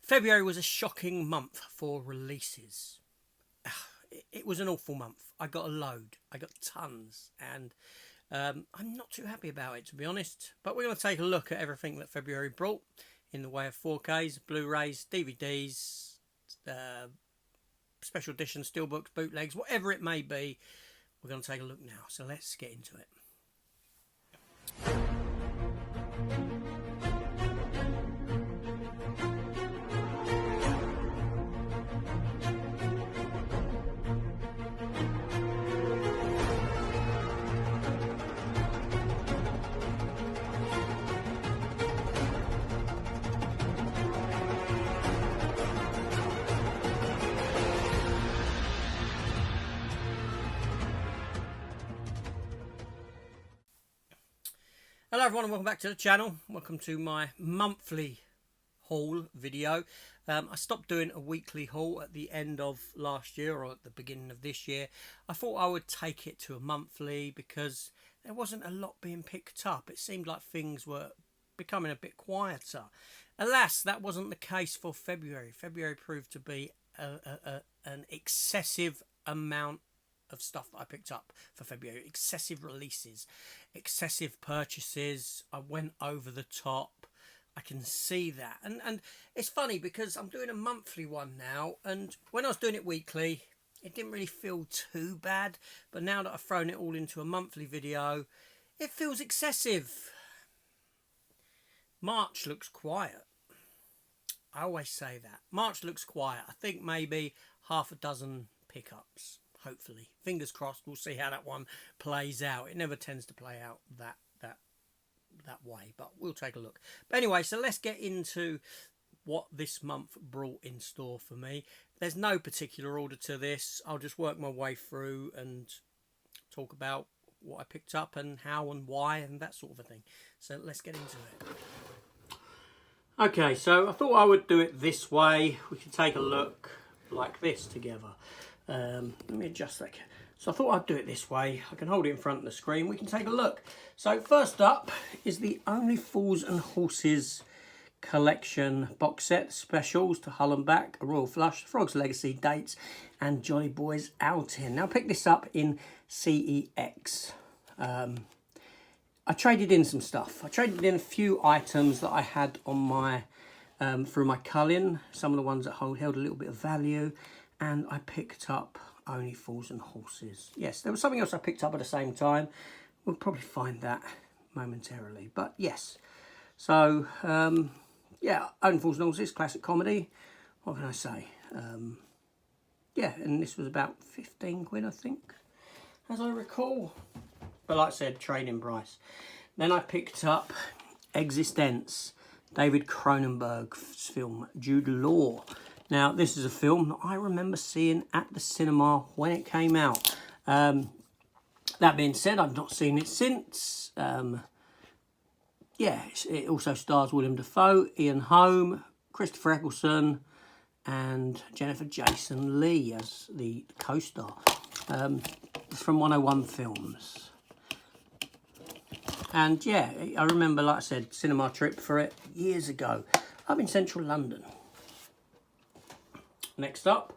February was a shocking month for releases. It was an awful month. I got a load. I got tons. And I'm not too happy about it, to be honest. But we're going to take a look at everything that February brought in the way of 4Ks, Blu-rays, DVDs, special edition steelbooks, bootlegs, whatever it may be. We're going to take a look now. So let's get into it. Hello everyone and welcome back to the channel. Welcome to my monthly haul video. I stopped doing a weekly haul at the end of last year or at the beginning of this year. I thought I would take it to a monthly because there wasn't a lot being picked up. It seemed like things were becoming a bit quieter. Alas, that wasn't the case for February. February proved to be an excessive amount of stuff that I picked up for February. Excessive releases, excessive purchases. I went over the top. I can see that. And it's funny because I'm doing a monthly one now, and when I was doing it weekly, it didn't really feel too bad. But now that I've thrown it all into a monthly video, it feels excessive. March looks quiet. I always say that. March looks quiet. I think maybe half a dozen pickups. Hopefully, fingers crossed. We'll see how that one plays out. It never tends to play out that way, but we'll take a look. But anyway, so let's get into what this month brought in store for me. There's no particular order to this. I'll just work my way through and talk about what I picked up and how and why and that sort of a thing. So let's get into it. Okay, so I thought I would do it this way. We can take a look like this together. Let me adjust that. So I thought I'd do it this way. I can hold it in front of the screen. We can take a look. So first up is the Only Fools and Horses collection box set specials to Hull and Back, A Royal Flush, Frog's Legacy dates, and Jolly Boys Outing. Now I picked this up in CEX. I traded in some stuff. I traded in a few items that I had on my through my culling. Some of the ones that held a little bit of value. And I picked up Only Fools and Horses. Yes, there was something else I picked up at the same time. We'll probably find that momentarily. But yes. So, yeah, Only Fools and Horses, classic comedy. What can I say? Yeah, and this was about 15 quid, I think, as I recall. But like I said, trading price. Then I picked up Existence, David Cronenberg's film, Jude Law. Now, this is a film that I remember seeing at the cinema when it came out. That being said, I've not seen it since. Yeah, it also stars Willem Dafoe, Ian Holm, Christopher Eccleston, and Jennifer Jason Leigh as the co-star. It's from 101 Films. And yeah, I remember, like I said, cinema trip for it years ago up in central London. Next up,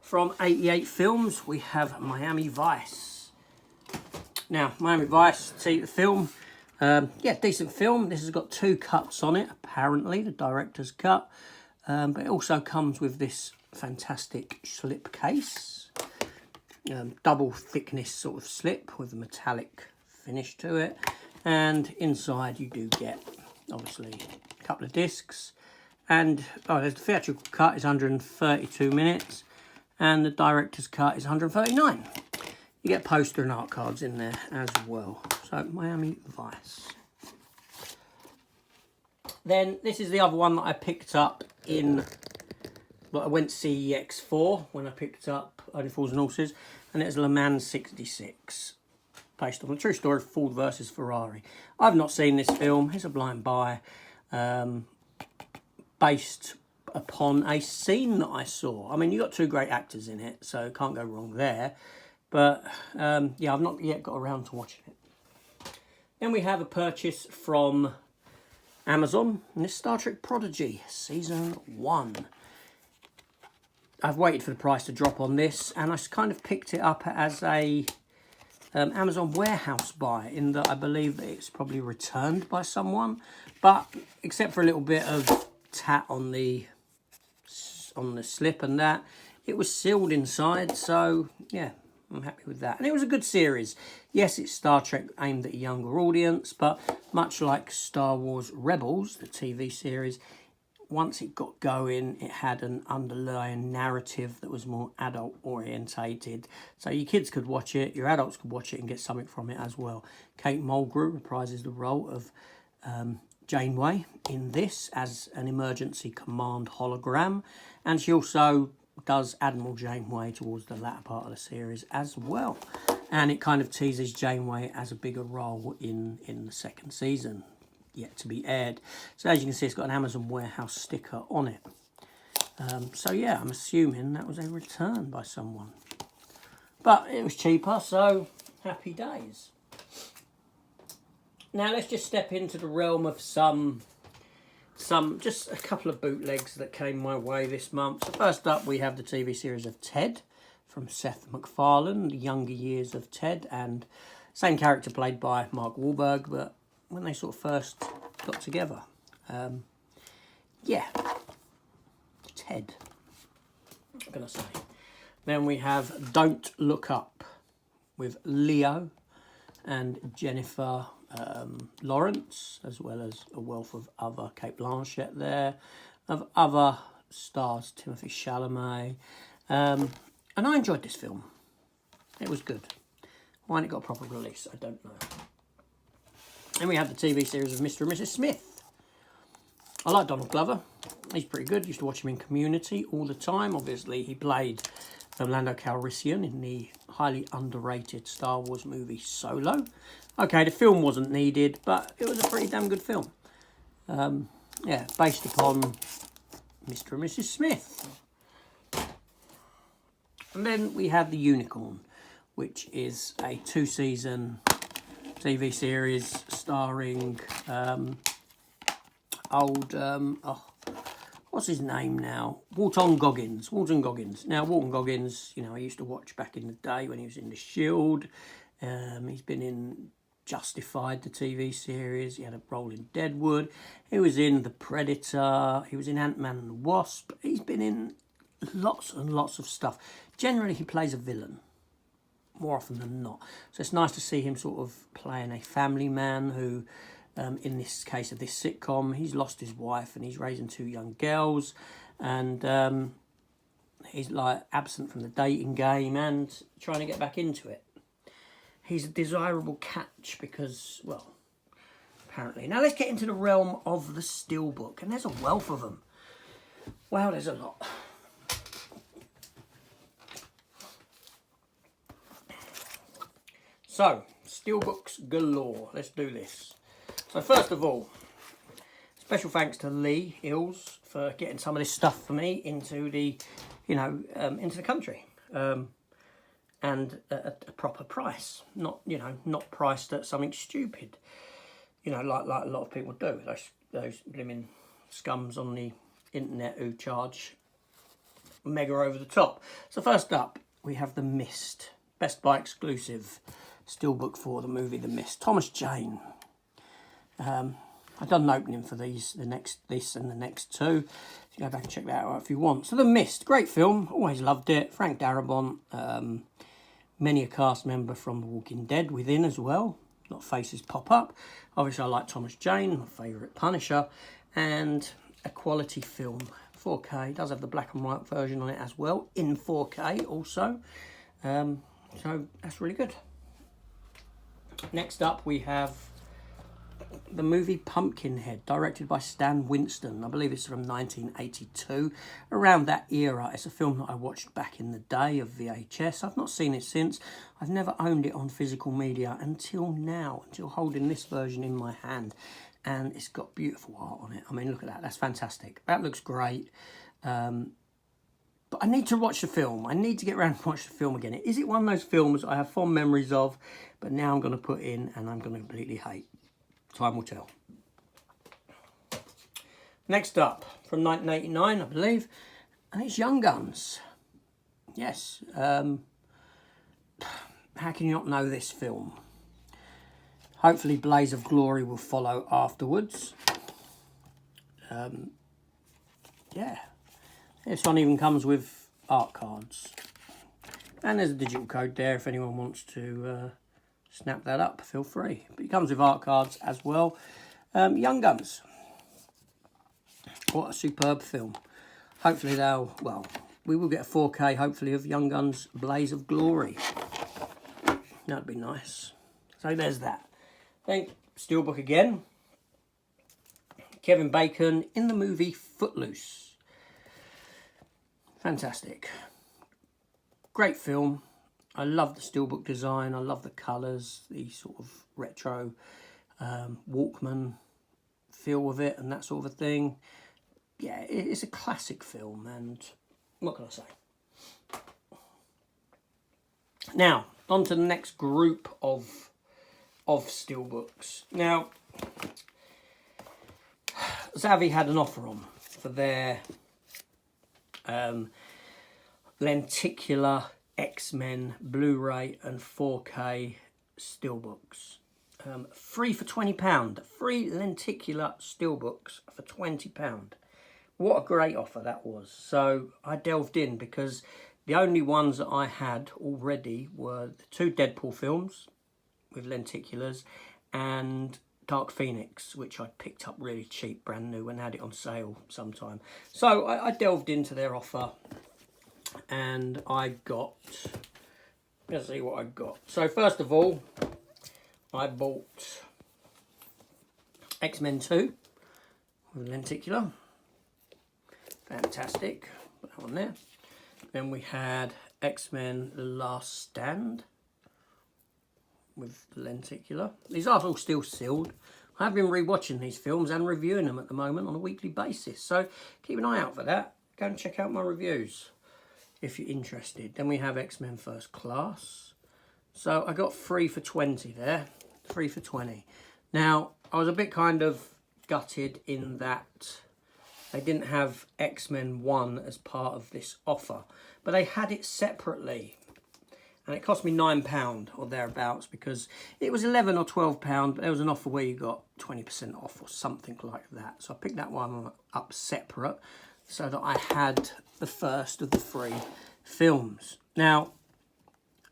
from 88 Films, we have Miami Vice. Now, Miami Vice, see the film. Yeah, decent film. This has got 2 cuts on it, apparently, the director's cut. But it also comes with this fantastic slip case. Double thickness sort of slip with a metallic finish to it. And inside you do get, obviously, a couple of discs. And the theatrical cut is 132 minutes and the director's cut is 139. You get poster and art cards in there as well. So, Miami Vice. Then, this is the other one that I picked up in, well, I went CEX for when I picked up Only Fools and Horses, and it's Le Mans 66. Based on the true story of Ford versus Ferrari. I've not seen this film. It's a blind buy. Based upon a scene that I saw. I mean, you got 2 great actors in it, so can't go wrong there. But, yeah, I've not yet got around to watching it. Then we have a purchase from Amazon, and this Star Trek Prodigy Season 1. I've waited for the price to drop on this, and I kind of picked it up as a Amazon warehouse buy, in that I believe that it's probably returned by someone, but except for a little bit of tat on the slip and that, it was sealed inside. So yeah, I'm happy with that. And it was a good series. Yes, it's Star Trek aimed at a younger audience, but much like Star Wars Rebels, the TV series, once it got going, it had an underlying narrative that was more adult orientated. So your kids could watch it, your adults could watch it and get something from it as well. Kate Mulgrew reprises the role of Janeway in this as an emergency command hologram. And she also does Admiral Janeway towards the latter part of the series as well. And it kind of teases Janeway as a bigger role in the second season, yet to be aired. So as you can see, it's got an Amazon warehouse sticker on it. So yeah, I'm assuming that was a return by someone. But it was cheaper, so happy days. Now let's just step into the realm of just a couple of bootlegs that came my way this month. So first up, we have the TV series of Ted from Seth MacFarlane, the younger years of Ted, and same character played by Mark Wahlberg, but when they sort of first got together. Yeah, Ted, what can I say? Then we have Don't Look Up with Leo and Jennifer Lawrence, as well as a wealth of other, Cate Blanchett there, of other stars, Timothée Chalamet. And I enjoyed this film. It was good. Why it got a proper release, I don't know. And we have the TV series of Mr. and Mrs. Smith. I like Donald Glover. He's pretty good. Used to watch him in Community all the time. Obviously, he played Lando Calrissian in the highly underrated Star Wars movie Solo. Okay, the film wasn't needed, but it was a pretty damn good film. Yeah, based upon Mr. and Mrs. Smith. And then we have The Unicorn, which is a 2-season TV series starring what's his name now? Walton Goggins. Now, Walton Goggins, you know, I used to watch back in the day when he was in The Shield. He's been in Justified, the TV series. He had a role in Deadwood. He was in The Predator. He was in Ant-Man and the Wasp. He's been in lots and lots of stuff. Generally, he plays a villain, more often than not. So it's nice to see him sort of playing a family man who, in this case of this sitcom, he's lost his wife and he's raising 2 young girls, and he's like absent from the dating game and trying to get back into it. He's a desirable catch because, well, apparently. Now let's get into the realm of the Steelbook, and there's a wealth of them. Wow, there's a lot. So, Steelbooks galore. Let's do this. So first of all, special thanks to Lee Hills for getting some of this stuff for me into the, into the country, and at a proper price. Not priced at something stupid, like a lot of people do. Those blimmin' scums on the internet who charge mega over the top. So first up, we have The Mist, Best Buy exclusive Steelbook for the movie The Mist. Thomas Jane. I've done an opening for this and the next 2. You go back and check that out if you want. So The Mist, great film. Always loved it. Frank Darabont, many a cast member from The Walking Dead within as well. Not faces pop up. Obviously, I like Thomas Jane, my favourite Punisher, and a quality film. 4K. It does have the black and white version on it as well, in 4K also. So that's really good. Next up, we have the movie Pumpkinhead, directed by Stan Winston. I believe it's from 1982. Around that era, it's a film that I watched back in the day of VHS. I've not seen it since. I've never owned it on physical media until now, until holding this version in my hand. And it's got beautiful art on it. I mean, look at that. That's fantastic. That looks great. But I need to watch the film. I need to get around and watch the film again. Is it one of those films I have fond memories of, but now I'm going to put in and I'm going to completely hate? Time will tell. Next up, from 1989, I believe, and it's Young Guns. Yes. How can you not know this film? Hopefully Blaze of Glory will follow afterwards. Yeah. This one even comes with art cards. And there's a digital code there if anyone wants to snap that up, feel free. But it comes with art cards as well. Young Guns. What a superb film. Hopefully we will get a 4K, hopefully, of Young Guns Blaze of Glory. That'd be nice. So there's that. Then Steelbook again. Kevin Bacon in the movie Footloose. Fantastic. Great film. I love the Steelbook design. I love the colours, the sort of retro Walkman feel of it and that sort of a thing. Yeah, it's a classic film, and what can I say? Now, on to the next group of Steelbooks. Now, Zavvi had an offer on for their lenticular X-Men Blu-ray and 4K Steelbooks. Free for £20. Free lenticular Steelbooks for £20. What a great offer that was. So I delved in because the only ones that I had already were the 2 Deadpool films with lenticulars and Dark Phoenix, which I picked up really cheap, brand new, and had it on sale sometime. So I delved into their offer and I got, let's see what I got. So first of all, I bought X-Men 2 with lenticular. Fantastic. Put that one there. Then we had X-Men The Last Stand with lenticular. These are all still sealed. I've been rewatching these films and reviewing them at the moment on a weekly basis. So keep an eye out for that. Go and check out my reviews if you're interested. Then we have X-Men First Class. So I got 3 for 20 there. 3 for 20. Now, I was a bit kind of gutted in that they didn't have X-Men 1 as part of this offer. But they had it separately. And it cost me £9 or thereabouts because it was £11 or £12, but there was an offer where you got 20% off or something like that. So I picked that one up separate so that I had the first of the 3 films. Now,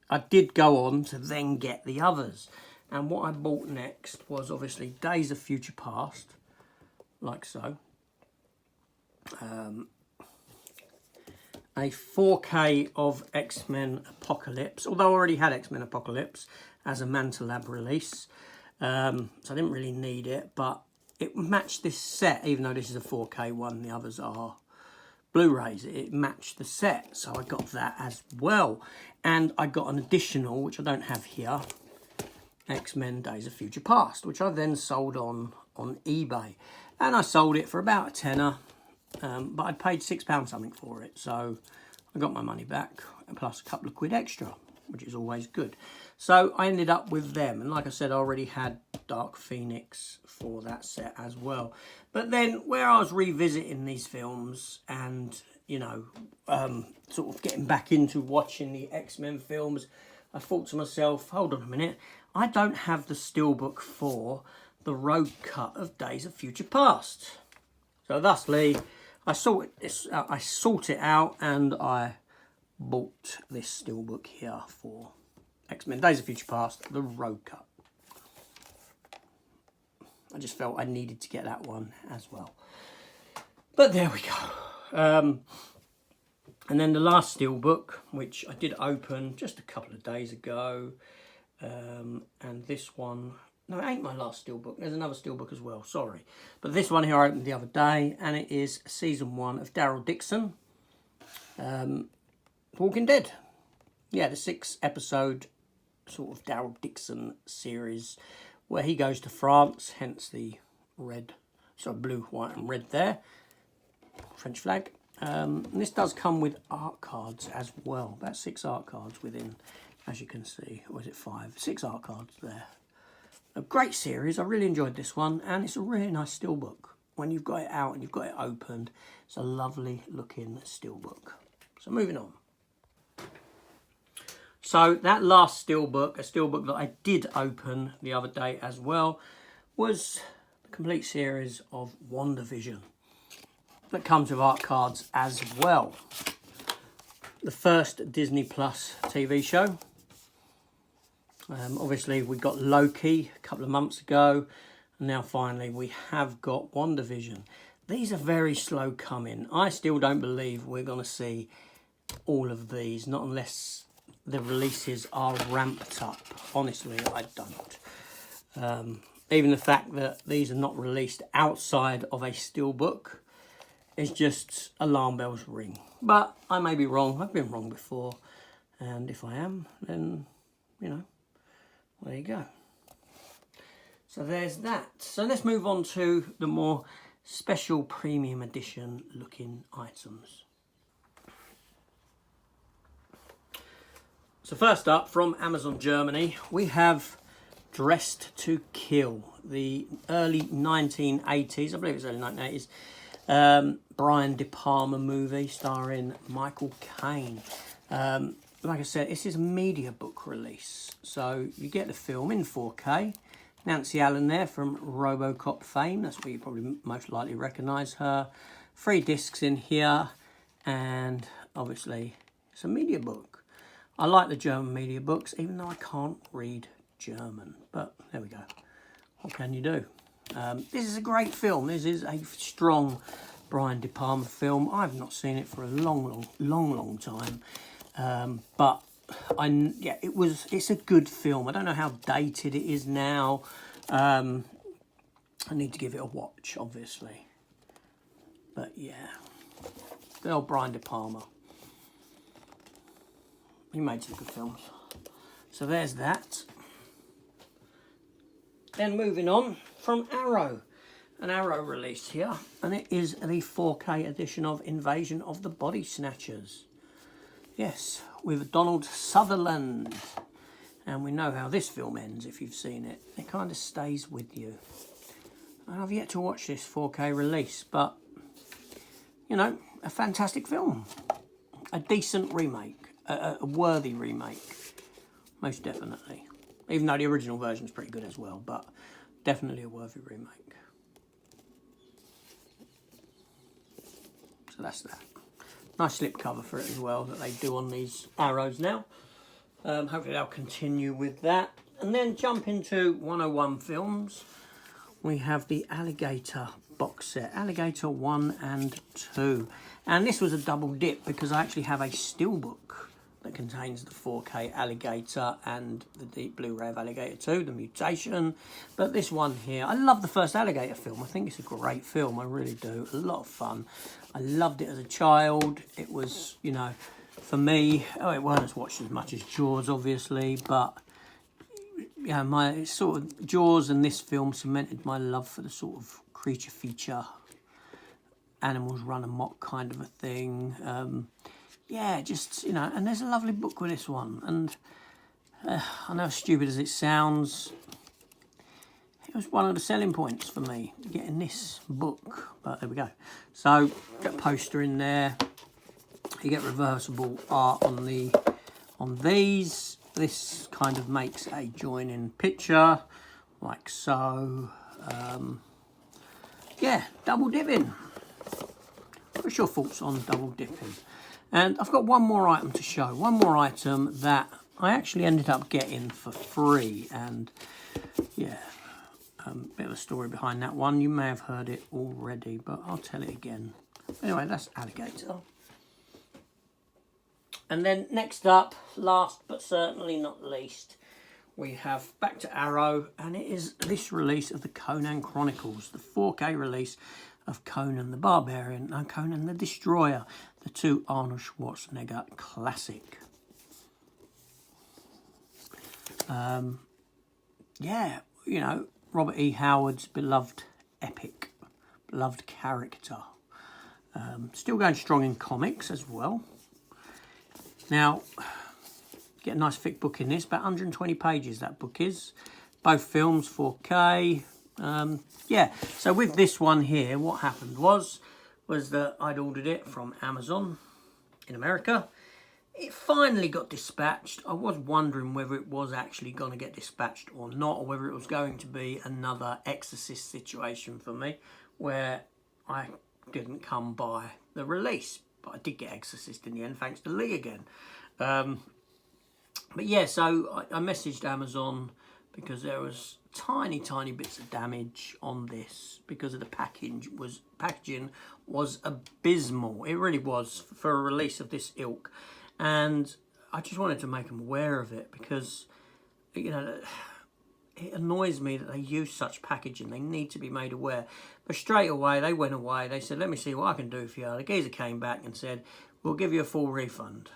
I did go on to then get the others. And what I bought next was obviously Days of Future Past, like so. A 4K of X-Men Apocalypse, although I already had X-Men Apocalypse as a Mantelab release, so I didn't really need it, but it matched this set, even though this is a 4K one, the others are Blu-rays, it matched the set, so I got that as well. And I got an additional, which I don't have here, X-Men Days of Future Past, which I then sold on eBay. And I sold it for about a tenner. But I paid £6 something for it, so I got my money back, plus a couple of quid extra, which is always good. So I ended up with them, and like I said, I already had Dark Phoenix for that set as well. But then, where I was revisiting these films and, you know, sort of getting back into watching the X-Men films, I thought to myself, hold on a minute, I don't have the steelbook for the road cut of Days of Future Past. So thusly, I sought it out and I bought this steelbook here for X-Men Days of Future Past, the road cut. I just felt I needed to get that one as well. But there we go. And then the last steelbook, which I did open just a couple of days ago. And this one... No, it ain't my last steelbook. There's another steelbook as well, sorry. But this one here I opened the other day, and it is season 1 of Daryl Dixon, Walking Dead. Yeah, the 6-episode sort of Daryl Dixon series where he goes to France, hence the red, so blue, white and red there. French flag. And this does come with art cards as well. About 6 art cards within, as you can see. Or is it 5? 6 art cards there. A great series. I really enjoyed this one, and it's a really nice steelbook. when you've got it out and you've got it opened, it's a lovely looking steelbook. So moving on. So that last steelbook, a steelbook that I did open the other day as well, was the complete series of WandaVision that comes with art cards as well. The first Disney Plus TV show. Obviously we got Loki a couple of months ago, and now finally we have got WandaVision. These are very slow coming. I still don't believe we're going to see all of these, not unless the releases are ramped up. Honestly, I don't. Even the fact that these are not released outside of a steelbook is just alarm bells ring. But I may be wrong. I've been wrong before. And if I am, then, you know, there you go. So there's that. So let's move on to the more special premium edition looking items. So first up, from Amazon Germany, we have Dressed to Kill, the early 1980s, I believe it's early 1980s, Brian De Palma movie starring Michael Caine. Like I said, this is a media book release, so you get the film in 4K. Nancy Allen there from RoboCop fame, that's where you probably most likely recognise her. 3 discs in here, and obviously it's a media book. I like the German media books, even though I can't read German. But there we go. What can you do? This is a great film. This is a strong Brian De Palma film. I've not seen it for a long time. But it's a good film. I don't know how dated it is now. I need to give it a watch, obviously. But yeah, good old Brian De Palma. He made some good films. So there's that. Then moving on, from Arrow. An Arrow release here. And it is the 4K edition of Invasion of the Body Snatchers. Yes, with Donald Sutherland. And we know how this film ends if you've seen it. It kind of stays with you. I've yet to watch this 4K release, but, you know, a fantastic film. A decent remake. A worthy remake, most definitely. Even though the original version is pretty good as well, but definitely a worthy remake. So that's that. Nice slipcover for it as well that they do on these Arrows now. Hopefully they'll continue with that. And then jump into 101 Films. We have the Alligator box set, Alligator 1 and 2. And this was a double dip because I actually have a steelbook that contains the 4K Alligator and the deep Blu-ray of Alligator 2, The Mutation. But this one here, I love the first Alligator film. I think it's a great film, I really do. A lot of fun. I loved it as a child. It was, you know, for me, it wasn't watched as much as Jaws, obviously, but yeah, my sort of Jaws and this film cemented my love for the sort of creature feature, animals run amok kind of a thing. Yeah, just, you know, and there's a lovely book with this one. And I know, as stupid as it sounds, it was one of the selling points for me, getting this book. But there we go. So, got a poster in there. You get reversible art on these. This kind of makes a join-in picture, like so. Yeah, double dipping. What's your thoughts on double dipping? And I've got one more item to show. One more item that I actually ended up getting for free. And yeah, bit of a story behind that one. You may have heard it already, but I'll tell it again. Anyway, that's Alligator. And then next up, last but certainly not least, we have back to Arrow. And it is this release of the Conan Chronicles, the 4K release of Conan the Barbarian and Conan the Destroyer, the 2 Arnold Schwarzenegger classic. Yeah, you know, Robert E. Howard's beloved epic, beloved character. Still going strong in comics as well. Now, get a nice thick book in this, about 120 pages that book is. Both films, 4K, Yeah, so with this one here, what happened was that I'd ordered it from Amazon in America. It finally got dispatched. I was wondering whether it was actually going to get dispatched or not, or whether it was going to be another Exorcist situation for me, where I didn't come by the release. But I did get Exorcist in the end, thanks to Lee again. But yeah, so I messaged Amazon because there was tiny bits of damage on this because of the packaging was abysmal. It really was for a release of this ilk, and I just wanted to make them aware of it because, you know, it annoys me that they use such packaging. They need to be made aware. But straight away, they went away. They said, let me see what I can do for you. The geezer came back and said, we'll give you a full refund.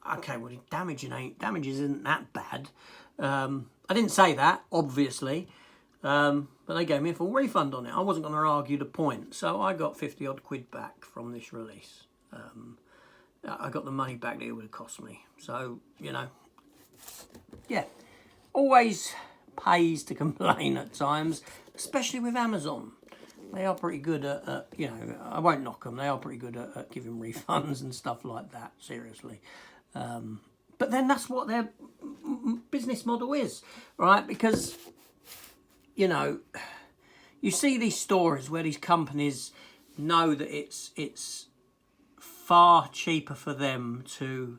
Okay, well, damages isn't that bad. I didn't say that, obviously, but they gave me a full refund on it. I wasn't going to argue the point, so I got 50 odd quid back from this release. I got the money back that it would have cost me. So, you know, yeah, always pays to complain at times, especially with Amazon. They are pretty good at, you know, I won't knock them, they are pretty good at giving refunds and stuff like that, seriously. But then that's what their business model is, right? Because, you know, you see these stories where these companies know that it's far cheaper for them to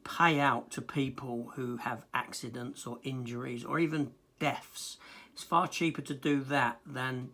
pay out to people who have accidents or injuries or even deaths. It's far cheaper to do that than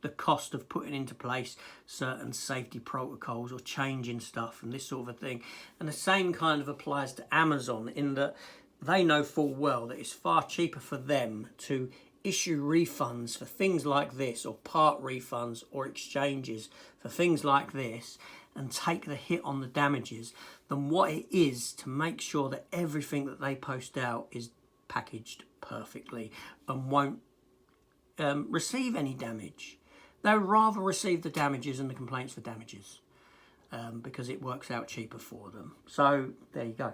the cost of putting into place certain safety protocols or changing stuff and this sort of a thing. And the same kind of applies to Amazon in that they know full well that it's far cheaper for them to issue refunds for things like this, or part refunds or exchanges for things like this, and take the hit on the damages than what it is to make sure that everything that they post out is packaged perfectly and won't receive any damage. They'd rather receive the damages and the complaints for damages because it works out cheaper for them. So there you go.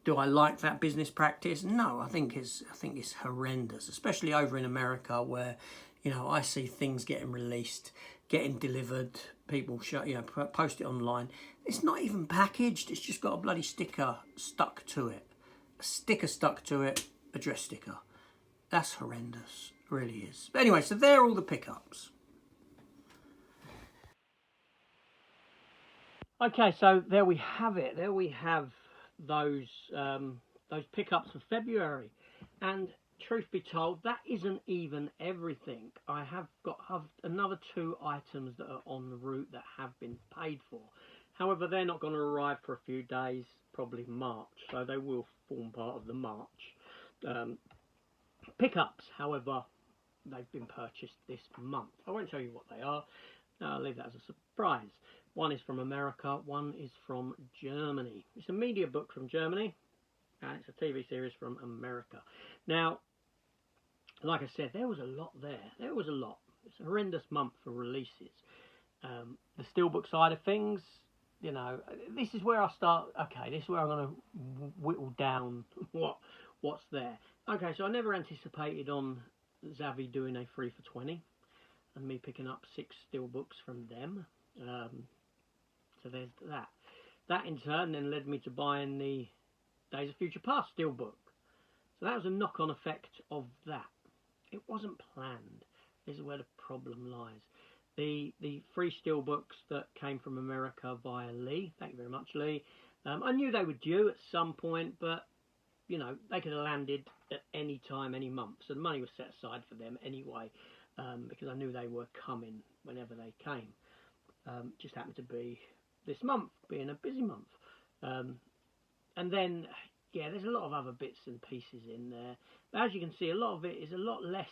Do I like that business practice? No, I think it's horrendous, especially over in America where, you know, I see things getting released, getting delivered, people post it online. It's not even packaged. It's just got a bloody sticker stuck to it. A sticker stuck to it, address sticker. That's horrendous. It really is. But anyway, so there are all the pickups. Okay, so there we have it. There we have those pickups for February, and truth be told, that isn't even everything. I have another 2 items that are en route that have been paid for. However, they're not going to arrive for a few days, probably March, so they will form part of the March pickups. However, they've been purchased this month. I won't tell you what they are. I'll leave that as a surprise. One is from America, one is from Germany. It's a media book from Germany, and it's a TV series from America. Now, like I said, there was a lot there. There was a lot. It's a horrendous month for releases. The steelbook side of things, you know, this is where I start. Okay, this is where I'm going to whittle down what's there. Okay, so I never anticipated on Zavvi doing a 3 for 20 and me picking up 6 steelbooks from them. So there's that. That in turn then led me to buying the Days of Future Past steelbook. So that was a knock-on effect of that. It wasn't planned. This is where the problem lies. The 3 steelbooks that came from America via Lee. Thank you very much, Lee. I knew they were due at some point, but you know, they could have landed at any time, any month. So the money was set aside for them anyway, because I knew they were coming whenever they came. Just happened to be this month, being a busy month. And then, yeah, there's a lot of other bits and pieces in there. But as you can see, a lot of it is a lot less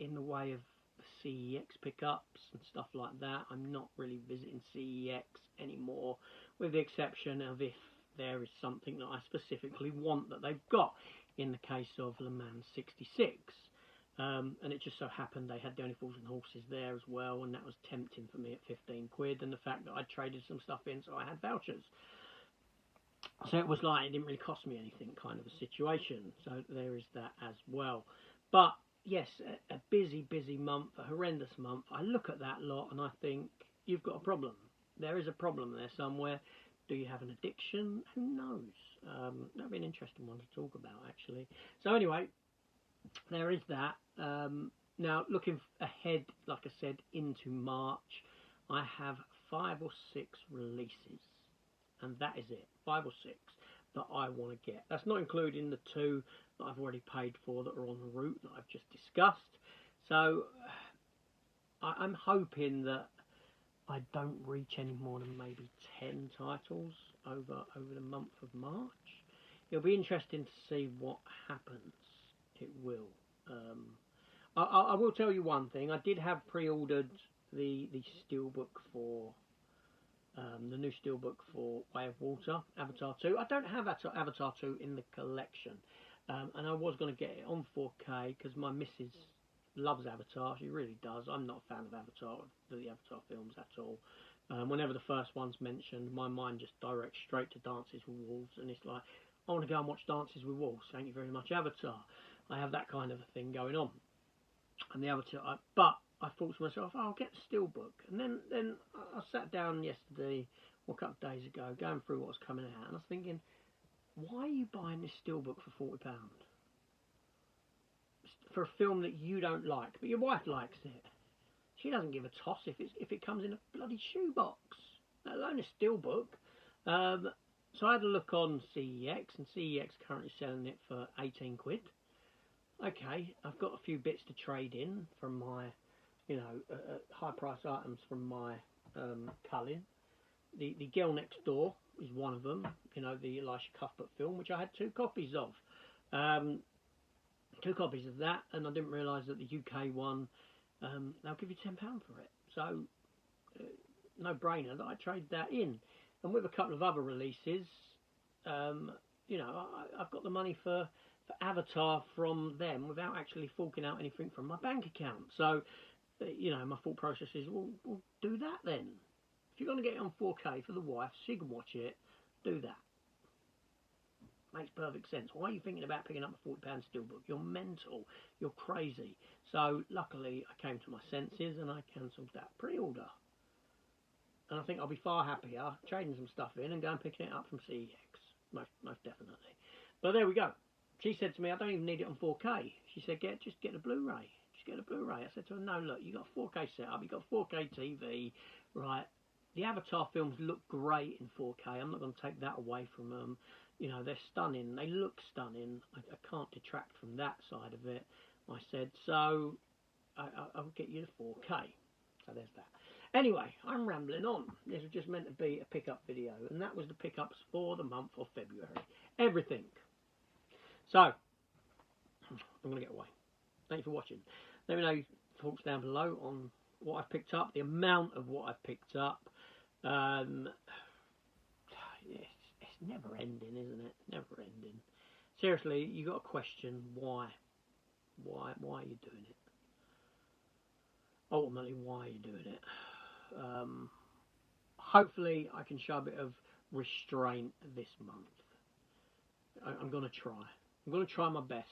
in the way of the CEX pickups and stuff like that. I'm not really visiting CEX anymore, with the exception of if there is something that I specifically want that they've got, in the case of Le Mans 66. And it just so happened they had the Only Fools and Horses there as well, and that was tempting for me at 15 quid, and the fact that I traded some stuff in so I had vouchers. So it was like it didn't really cost me anything kind of a situation. So there is that as well. But yes, a busy, busy month, a horrendous month. I look at that lot and I think you've got a problem. There is a problem there somewhere. Do you have an addiction? Who knows? That'd be an interesting one to talk about, actually. So anyway, there is that. Now, looking ahead, like I said, into March, I have 5 or 6 releases, and that is it. 5 or 6 that I want to get. That's not including the 2 that I've already paid for that are on the route that I've just discussed. So I'm hoping that I don't reach any more than maybe 10 titles over the month of March. It'll be interesting to see what happens. It will. I will tell you one thing. I did have pre-ordered the steelbook for the new steelbook for Way of Water, Avatar 2. I don't have Avatar 2 in the collection, and I was going to get it on 4K because my missus loves Avatar. She really does. I'm not a fan of the Avatar films at all. Whenever the first one's mentioned, my mind just directs straight to Dances with Wolves, and it's like, I want to go and watch Dances with Wolves. Thank you very much, Avatar. I have that kind of a thing going on. And the Avatar, but I thought to myself, oh, I'll get the steelbook. And then I sat down yesterday, or a couple of days ago, going through what was coming out, and I was thinking, why are you buying this steelbook for £40? For a film that you don't like, but your wife likes it. She doesn't give a toss if it comes in a bloody shoebox, let alone a steelbook. So I had a look on CEX, and CEX currently selling it for 18 quid. Okay, I've got a few bits to trade in from my, high price items from my culling. The Girl Next Door is one of them, the Elisha Cuthbert film, which I had 2 copies of. 2 copies of that, and I didn't realise that the UK one, they'll give you £10 for it. So, no brainer that I trade that in. And with a couple of other releases, I've got the money for Avatar from them without actually forking out anything from my bank account. So, my thought process is, well, do that then. If you're going to get it on 4K for the wife, she can watch it, do that. Makes perfect sense. Why are you thinking about picking up a £40 steelbook? You're mental. You're crazy. So, luckily, I came to my senses and I cancelled that pre-order. And I think I'll be far happier trading some stuff in and going picking it up from CEX. Most definitely. But there we go. She said to me, I don't even need it on 4K. She said, just get the Blu-ray. Just get a Blu-ray. I said to her, no, look, you got a 4K setup, you got a 4K TV, right? The Avatar films look great in 4K. I'm not going to take that away from them. They're stunning. They look stunning. I can't detract from that side of it. I said, so I'll get you the 4K. So there's that. Anyway, I'm rambling on. This was just meant to be a pickup video, and that was the pickups for the month of February. Everything. So, I'm going to get away. Thank you for watching. Let me know your thoughts down below on what I've picked up, the amount of what I've picked up. It's never ending, isn't it? Never ending. Seriously, you got to question why. Why are you doing it? Ultimately, why are you doing it? Hopefully, I can show a bit of restraint this month. I'm going to try. I'm going to try my best.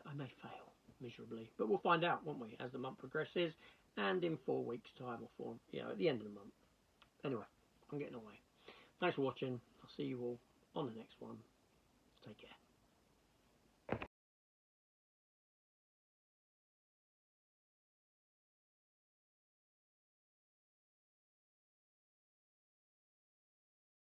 I may fail miserably, but we'll find out, won't we, as the month progresses, and in 4 weeks' time, or at the end of the month. Anyway, I'm getting away. Thanks for watching. I'll see you all on the next one. Take care.